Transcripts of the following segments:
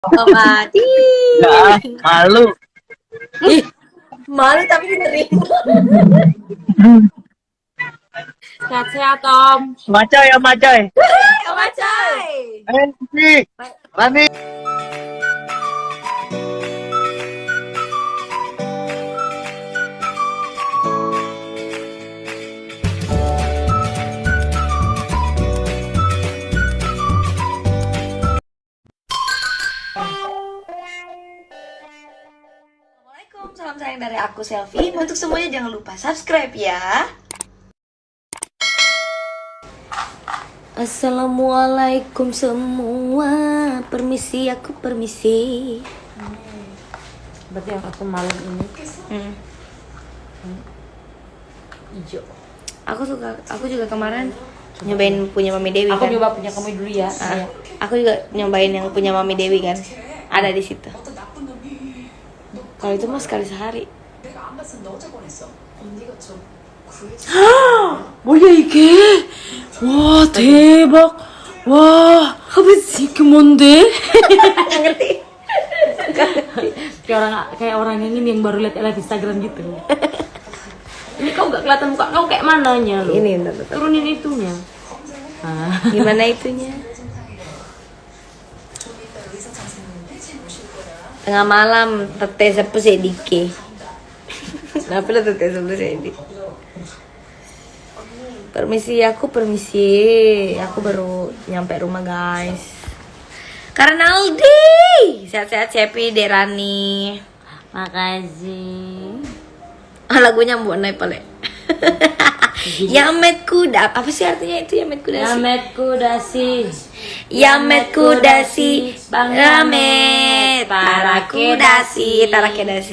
Oh, mati. Ya, malu. Ih, malu tapi diterima. Sehat-sehat, Om. Macoy ya, Macoy. Oh, Macai. Nanti, Rani. Assalamualaikum, salam sayang dari aku Selfie. Untuk semuanya jangan lupa subscribe ya. Assalamualaikum semua. Permisi, aku permisi. Berarti yang aku malam ini hijau. Aku juga kemarin nyobain punya Mami Dewi Aku kan. coba punya kamu dulu ya. Ah, aku juga nyobain yang punya Mami Dewi kan. Ada di situ. Kalau itu mah sekali sehari. 뭐야 이게? 와 대박. 와 이게 뭔데? Nggak ngerti. kayak orang yang ini yang baru lihat live Instagram gitu. Ini kau nggak kelihatan muka kau kayak mananya lo? Ini bentar. Turunin itunya. Gimana itunya? Tengah malam tete sepu sedike. Kenapa lo tete sepu sedik? Permisi, aku permisi. Aku baru nyampe rumah guys. Karena Aldi sehat-sehat Cepi Derani. Makasih. Lagunya Mbok Nai pale. Yamet kuda. Apa sih artinya itu Yamet kuda? Yamet kudasi. Yamet kudasi Bang Yamet Parakedasi Parakedasi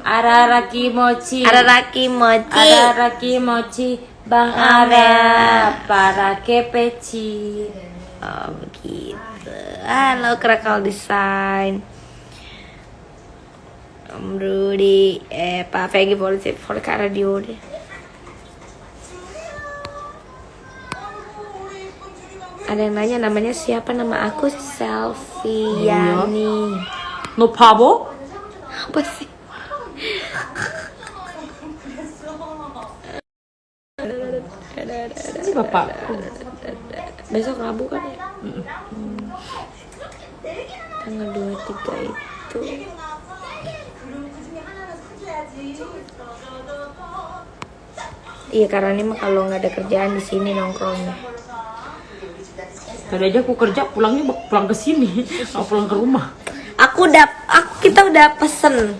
Araraki mochi. Araraki mochi Araraki mochi. Bang Ara parake peci. Oh begitu. Halo Krakal Design, Om Rudy, Pak Fegi Polisi Volka Radio deh. Ada yang nanya namanya siapa? Nama aku Selviani. No pabo? Apa sih? Ini bapakku. Besok Rabu kan ya? Tanggal 23 itu. Iya karena ini mah kalau nggak ada kerjaan di sini nongkrongnya. Tadi aja aku kerja pulangnya pulang ke sini, nggak pulang ke rumah. Kita udah pesen.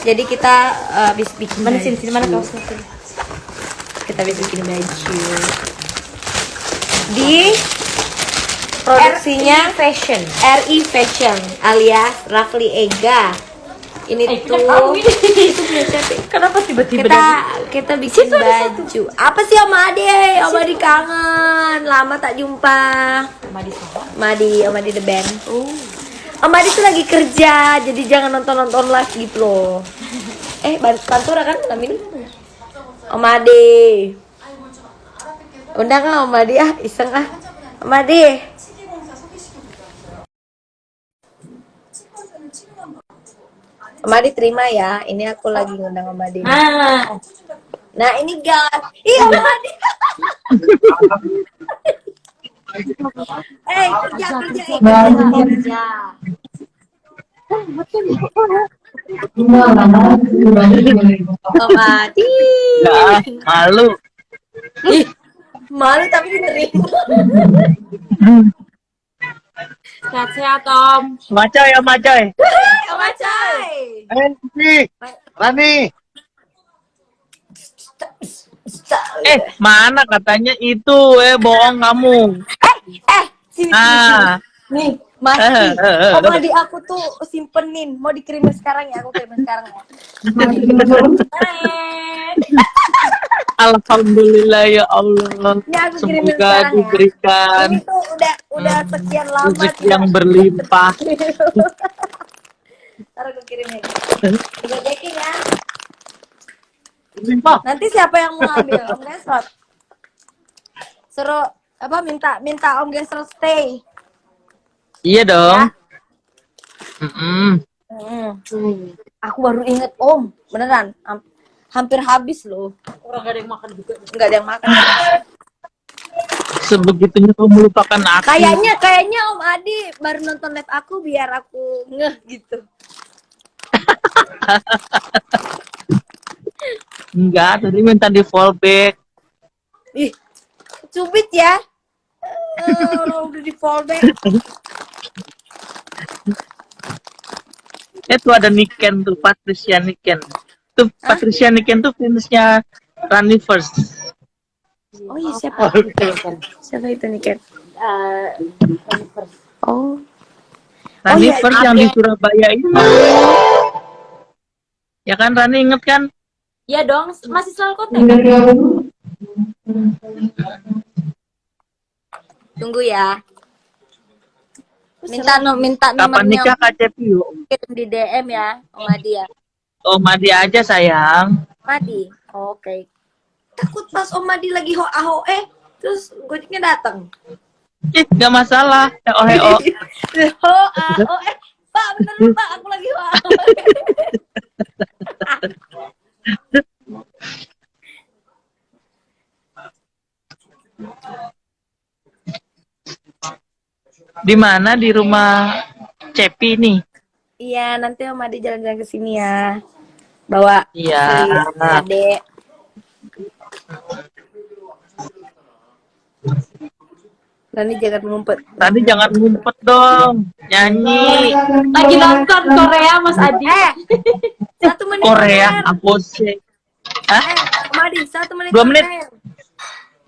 Jadi kita habis bikin Mana baju. sini mana kaosnya sini. Kita habis bikin baju. Di produksinya Fashion. RI Fashion alias Rafli Ega. Ini tuh itu punya siapa? Kenapa tiba-tiba kita bikin baju. Apa sih Om Ade? Om Ade kangen. Lama tak jumpa. Om Ade the band. Om Ade tuh lagi kerja, jadi jangan nonton live gitu loh. Pantura kan malam ini? Om Ade. Undang kan Om Ade iseng Om Ade. Om Adi terima ya, ini aku lagi ngundang Om Adi. Nah ini guys, iya Om Adi. Kerja. Om Adi. Ya, malu. Ih, malu tapi diterima. Sehat-sehat, Om. Macoy ya, Macoy. Om Acai. Nanti, Rani. Mana katanya itu, bohong kamu. Sini. Nih, Eh, masih. Om Adi aku tuh simpenin. Mau dikirimin sekarang ya? Aku kirimin sekarang ya. Alhamdulillah ya Allah. Ini aku kirimin Semoga sekarang ya. diberikan Ini tuh udah sekian lama rezeki yang berlimpah. Ntar aku kirim ya. Udah checking ya. Berlimpah. Nanti siapa yang mau ngambil? Om Gesrot. Suruh minta Om Gesrot stay. Iya dong. Ya. Mm-mm. Aku baru inget Om, beneran. Hampir habis loh. Orang gak ada yang makan juga. Nggak ada yang makan. Sebegitunya kau melupakan aku. Kayaknya Om Adi baru nonton live aku biar aku ngeh gitu. Enggak, tadi minta di fallback. Ih, cubit ya. Orang udah di fallback. Tuh ada Niken tuh, Patricia Niken. Tuh Patricia Niken tuh fansnya Rani First. Oh iya siapa? Siapa itu nih Ken? Oh. Rani iya, First yang di Surabaya itu. Ya kan Rani inget kan? Iya dong, masih selalu kontak. Tunggu ya. Minta Kapan nomornya nikah Kak Cepi yuk? kirim di DM ya, Om Adi ya. Oh Madi aja sayang. Madi. Oke. Takut pas Om Madi lagi hoa terus Gojeknya datang. Gak masalah. Oh. Hoa. Pak, bener Pak, aku lagi hoa. Di mana di rumah Cepi nih? Iya, nanti Om Adi jalan-jalan ke sini ya. Bawa Iya. si Ade. Nanti jangan ngumpet. Tadi jangan ngumpet dong. Nyanyi. Lagi nonton Korea Mas Adi. 1 menit. Korea konten. apa sih? Hah? Om Adi, 1 menit. 2 menit. konten.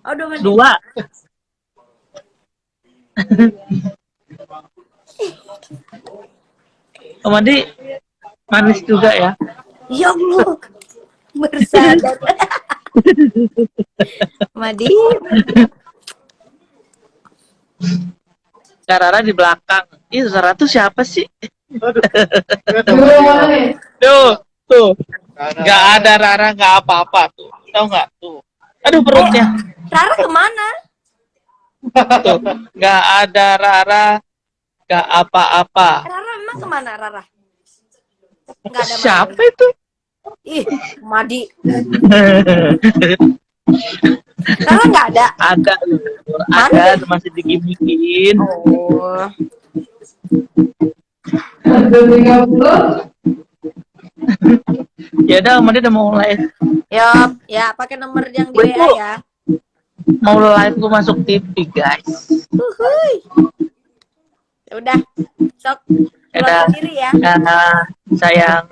Oh, 2 menit. 2. Om Adi manis juga ya. Ya Allah. Bersadar. Madi. Kak Rara di belakang. Ih, Rara tuh siapa sih? Tuh. Gak ada Rara, gak apa-apa tuh. Tahu nggak tuh? Aduh perutnya. Rara kemana? Tuh, gak ada Rara, gak apa-apa. Rara emang kemana Rara? Nggak ada. Siapa itu? Ih, Madi. Rara nggak ada. Ada masih digimikin. Oh. Ya udah, Madi udah mau live. Ya pakai nomor yang di WA ya. Mau live gue masuk TV guys. Uhuy. Ya udah, sok Dadah. keluar sendiri ya. Sayang.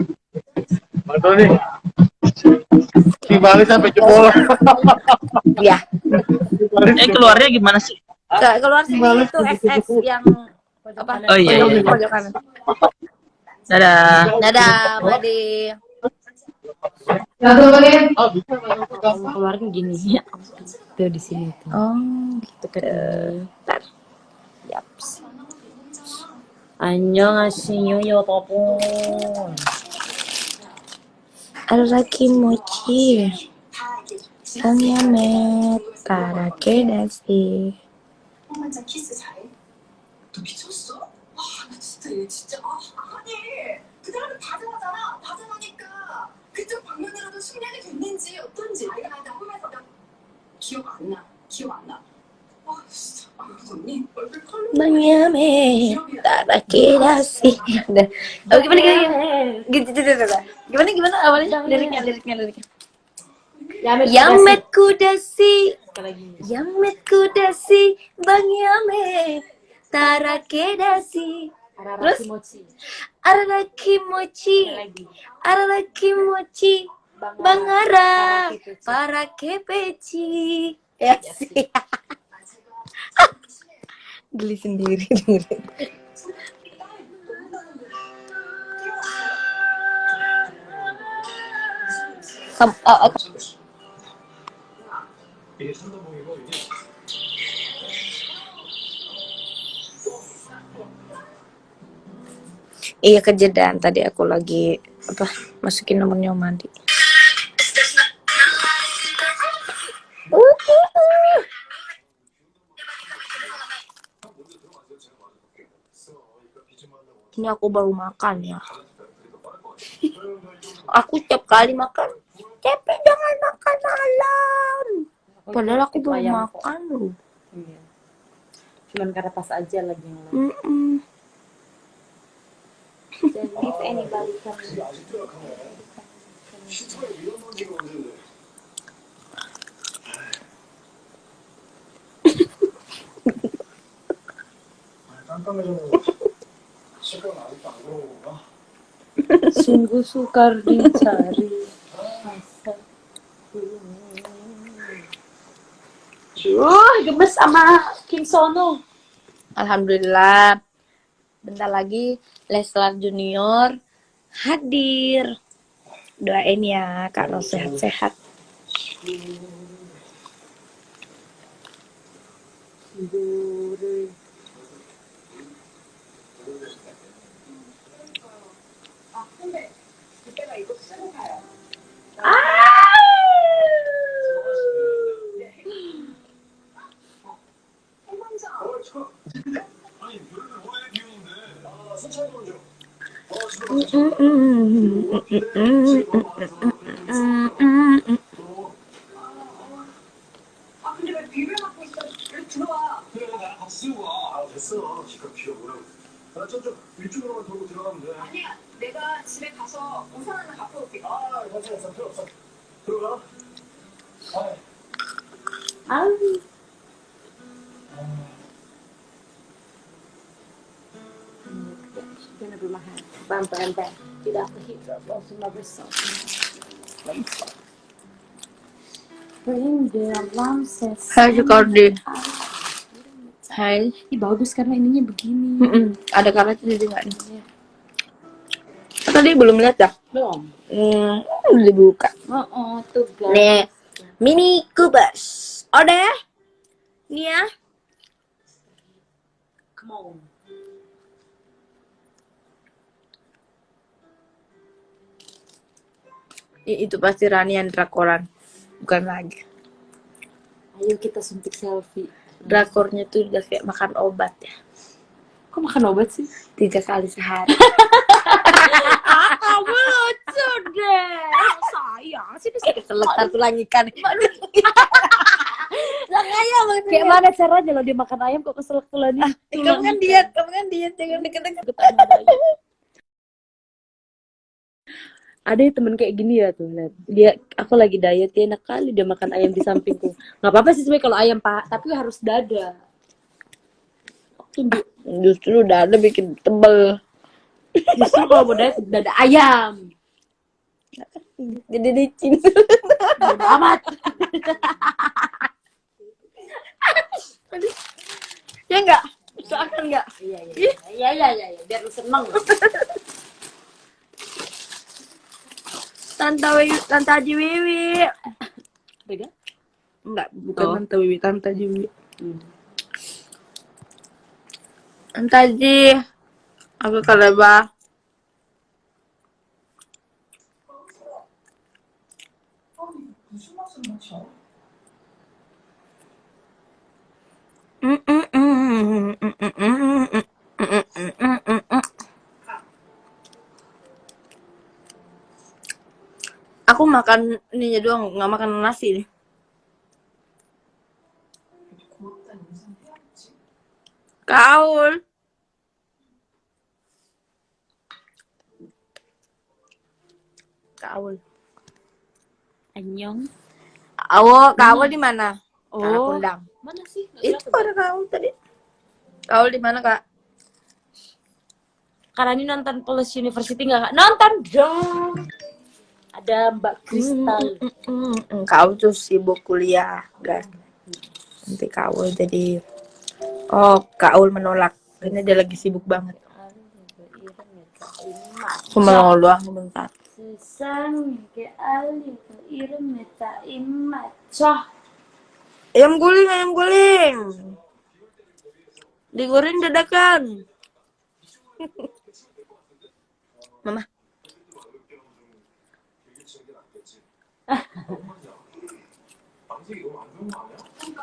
Betul nih. Di Bali sampai jebolan. Ya. Keluarnya gimana sih? Keluar sini itu XX yang apa? Oh iya. Pojok kanan. Dadah. Dadah, Madi. Keluarnya gini ya. Tuh di sini tuh. Oh, Gitu kan. bentar. Yaps. 안녕하세요 여러분. Araki mochi. 상야메 따라게 다시. 완전 키스 잘해? 너 미쳤어? 나 진짜 얘 진짜 아니 그 사람은 다정하잖아 다정하니까 그쪽 방면이라도 숙련이 됐는지 어떤지 나 보면서 나 기억 안나 진짜 언니 얼굴 컬러 Manyame 따라게 다시. Oh, gimana? Gimana awalnya? Liriknya. Yamet kudasi. Yamet kudasi Bang Yame Tarake dasi. Terus Araraki mochi Bang Ara Parake peci. Ya sih. Geli sendiri. Iya kejadian tadi aku lagi masukin nomornya Om Adi. Ini aku baru makan ya. Aku setiap kali makan, Cepi jangan makan malam. Padahal aku belum Ayam kok. makan loh. Iya. Cuman karena pas aja lagi yang lain. Jadi if anybody comes sungguh sukar dicari. Gemes sama Kim Sono. Alhamdulillah. Bentar lagi Leslar Junior hadir. Doain ya Kak Ros sehat-sehat. 아 근데 왜 비를 맞고 있어? 여기 들어와. 그래 나랑 같이 쓰고 가. 됐어. 기껏 비가 뭐라고. 나 저쪽 위쪽으로만 돌고 들어가면 돼. 아니야, 내가 집에 가서 우산 하나 갖고 올게. 아 괜찮아. 필요 없어. 들어가. Benar bermahan. Bam. Tidak terhidrat semua bersama. Bring the alarm set. Hai Jakardi. Hai. Ini bagus karena ininya begini. Ada karet jadi nggak nih? Tadi belum lihat ya? Belum. Dibuka. Tuh guys. Nih, mini kubus. Udah? Nih ya. Come on. Itu pasti Ranian drakoran. Bukan lagi. Ayo kita suntik selfie. Drakornya tuh udah kayak makan obat ya. Kok makan obat sih? 3 kali sehari. Kamu lucu deh. Sayang, sini keselak tuh lagi ikan. Lang ayam Kayak mana caranya lo dia makan ayam kok keselak-keselan nih? Kamu kan diet, jangan deket-deket. Ada ya temen kayak gini ya tuh, lihat. Aku lagi diet, dia enak kali dia makan ayam di sampingku. Nggak apa-apa sih sebenarnya kalau ayam pak, tapi harus dada. Justru dada bikin tebel. Justru kalau mau diet dada ayam. Jadi licin. Bodo amat. Ya enggak? Usahakan enggak? Iya, biar lu seneng. Tante Haji Wiwi. Beda? Enggak, bukan Oh. Tante Wiwi, Tante Haji Wiwi. Tante Haji. Aku kaleba. 무슨 맛을 마셔? Aku makan ininya doang, nggak makan nasi nih. 고맙다 인상 해야지. Kaul. Kaul. Anyong. Kaul di mana? Oh. Kundang. Mana sih? Itu ada Kaul tadi. Kaul di mana, Kak? Karena ini nonton Plus University nggak? Nonton dong. Ada Mbak Kristal. Kaul tuh sibuk kuliah, guys. Nanti Kaul jadi Kaul menolak karena dia lagi sibuk banget. Cuma mau doang bentar. Sesang ke ali ke irem meta imat. Cah. Ayam guling. Digoreng dadakan. Mama.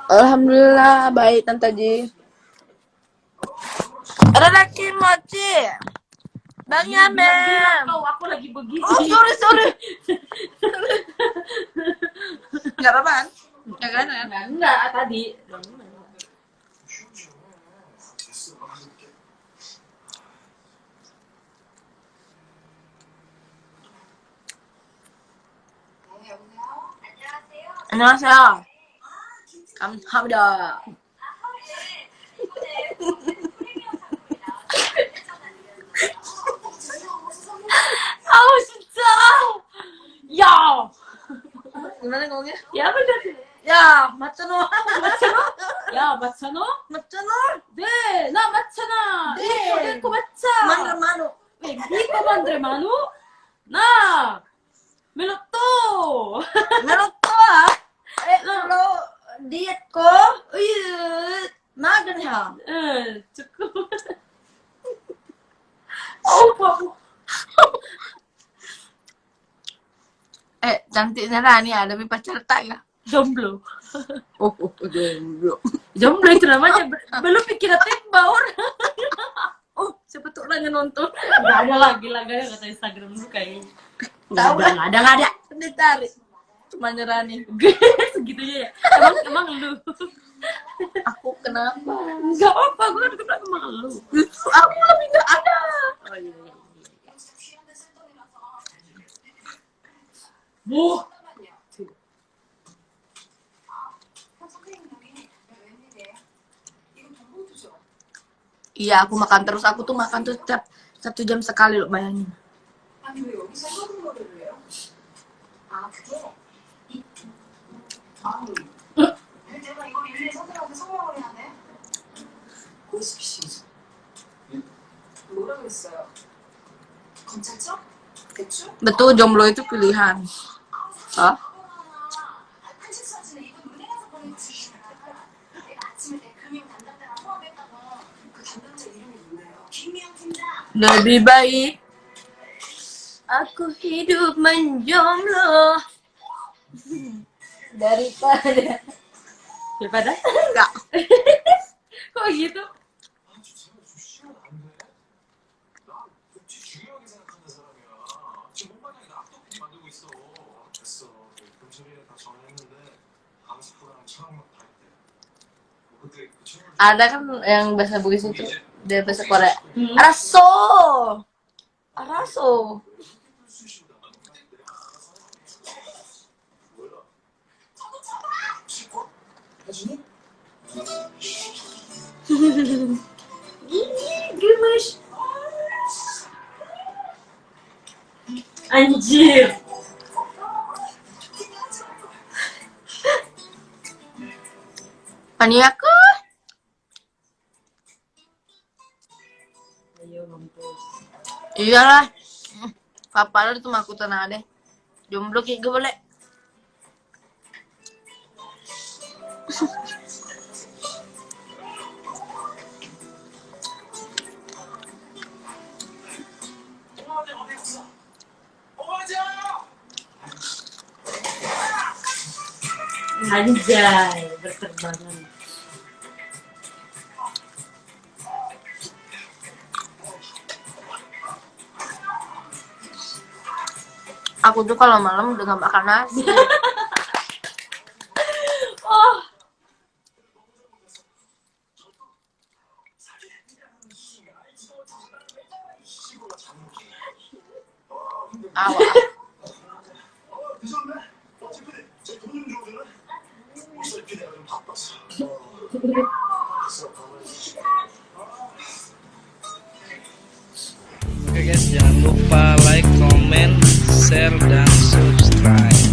Alhamdulillah baik Tante Ji. Lelaki mochi. Bang Yamen. Kau aku lagi begini. Oh, sorry. Enggak apa-apa kan? Ya kan? Enggak tadi. 안녕하세요. 감사합니다. 아우 진짜. 야. gimana ngomongnya? Ya benar. 야, 맞잖아. Ya 맞잖아? 맞잖아. 네, 나 맞잖아. 네. 거 맞자. 만들 만우. 왜 니꺼 만들 마누? 나 멜로또. Melotoa. Lo diet ko. Iya. Makan ya. cukup. Oh, babu. Cantiknya Rani ada pacar tak ya? Jomblo. Oh, jomblo. Jomblo itu namanya. Belum pikir tembak orang. Oh, siapa tuh orang yang nonton? Gak ada lagi kata Instagram lu kayaknya. Tahu Nggak ada. Ditarik. Cuma Rani. Segitunya ya. Emang lu. Aku kenapa? Enggak apa-apa, gue kan bilang emang lu. Justru aku lebih nggak ada. Oh iya. Bu. Iya, aku makan terus. Aku tuh makan tuh setiap 1 jam sekali loh, bayangin. 아니 왜 여기서 하는 거를 해요? 아 그게 내가 이거 일일이 선생님한테 설명을 해야 돼? 보이스피싱이죠. 뭐라 그랬어요? 검찰청? 대출? Betul, jomblo itu pilihan. Hah? 한식 사진을 이건 은행 가서 보냈지. 내가 아침에 내 금융 담당자랑 통화했다고. 그 담당자 이름이 뭐예요? 김미영 팀장. Lebih baik aku hidup menjomblo daripada enggak. Kok gitu? 중요하게 생각하는 사람이야. 지금 홍반장이 나 악덕들이 만들고 있어. 됐어. 경찰이랑 다 전화했는데 강식구랑 차랑 다 있대. 그때 그 친구 Ada kan yang bahasa Bugis itu dari bahasa Korea. Araso. Araso. 해주니? Gemes. Anjir. Paniak ke? Ayo mampus. Iyalah. Papa lu tuh aku tenang deh. Jomblo kayak gue boleh. Anjay, berterbangan. Aku tuh kalau malam udah gak makan nasi. Oh, Awal. 괜찮네. 어차피 제 돈은 줘도 어차피 내가 좀 바빴어. Oke guys, jangan lupa like, comment, share, dan subscribe.